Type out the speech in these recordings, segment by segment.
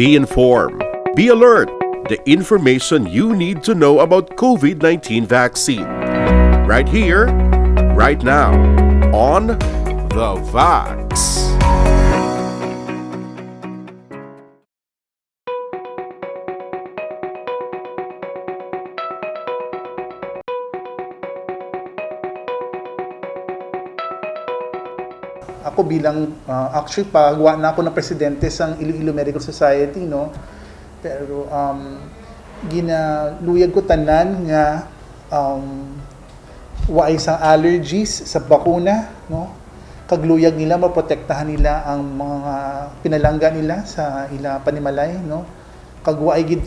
Be informed. Be alert. The information you need to know about COVID-19 vaccine. Right here, right now, on The Vax. Ako bilang, actually pagawa na ako ng presidente sa Iloilo Medical Society, no? Pero ginaluyag ko tanan nga waay sang allergies sa bakuna, no? Kagluyag nila maprotektahan nila ang mga pinalangga nila sa ila panimalay, no? Kag waay gid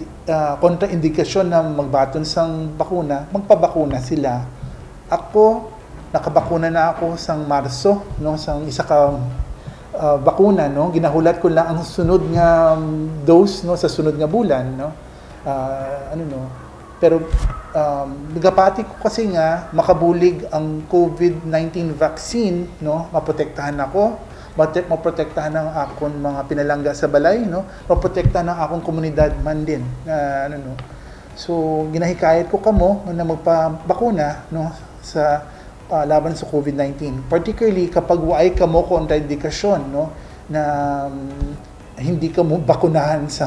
kontraindikasyon na magbaton sang bakuna, magpabakuna sila. Ako nakabakuna na ako sang Marso, no, sang isa ka bakuna, no. Ginahulat ko lang ang sunod nga dose, no, sa sunod nga bulan, no. Pero nagapati ko kasi nga makabulig ang COVID-19 vaccine, no, maprotektahan ako, maprotektahan ang akong mga pinalangga sa balay, no, maprotektahan ang akong komunidad man din, So ginahikayat ko kamo na magpabakuna, no, sa laban sa COVID-19. Particularly kapag waay ka mo kontraindikasyon, no, na hindi ka mo bakunahan sa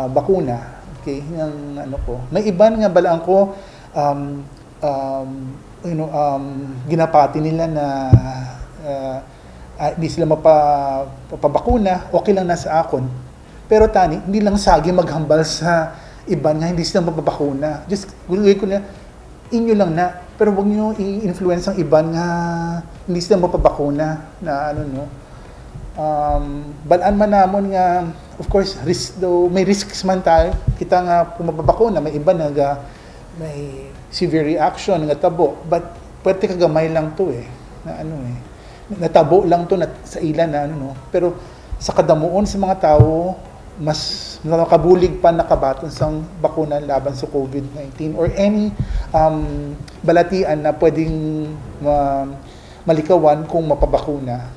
bakuna. Okay? Yung, may iban nga balaan ko ginapati nila na hindi sila mapabakuna, okay lang nasa akon. Pero tani, hindi lang sagi maghambal sa iban nga hindi sila mapabakuna. Just gulugay ko na inyo lang na, pero wag niyo i-influence ang iban nga hindi sila mapabakuna na balaan man namon nga, of course, risk though, may risks man tayo. Kita nga kung mapabakuna, may iba na may severe reaction, nga tabo. But pwede kagamay lang to na natabo lang to sa ilan na Pero sa kadamuon sa mga tao, mas nakabulig pa nakabaton sang bakuna laban sa COVID-19 or any balatian na pwedeng malikawan kung mapabakuna.